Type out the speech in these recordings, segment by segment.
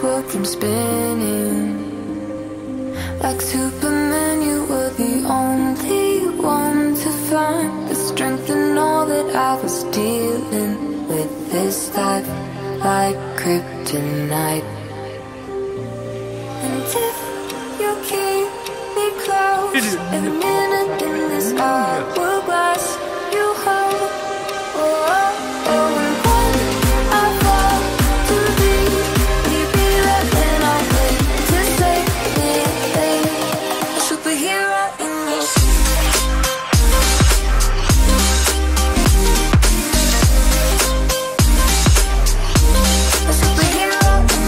world from spinning. Like Superman, you were the only one to find the strength in all that I was dealing with. This life like kryptonite. And if you keep me close, every minute in this hourglass you hold. Oh, oh, oh, and when I fall to be right when I wait to say it, a superhero in your a superhero in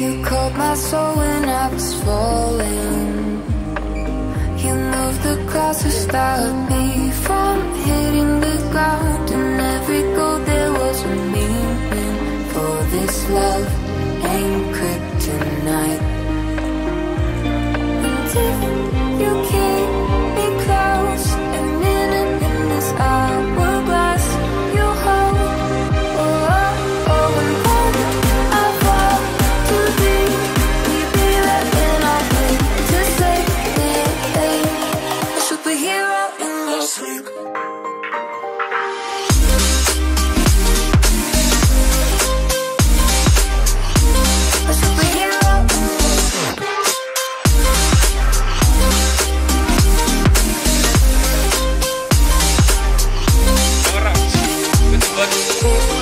you called my soul when I was falling. You moved the clouds to stop me from hitting the ground. And every goal there was a meaning. For this love ain't kryptonite. And if you keep me close, every minute in this hourglass you hold. Oh, oh, oh, and when I fall to be right when I wait to say it, a superhero in your sleep. A superhero in your sleep. Orang, betul.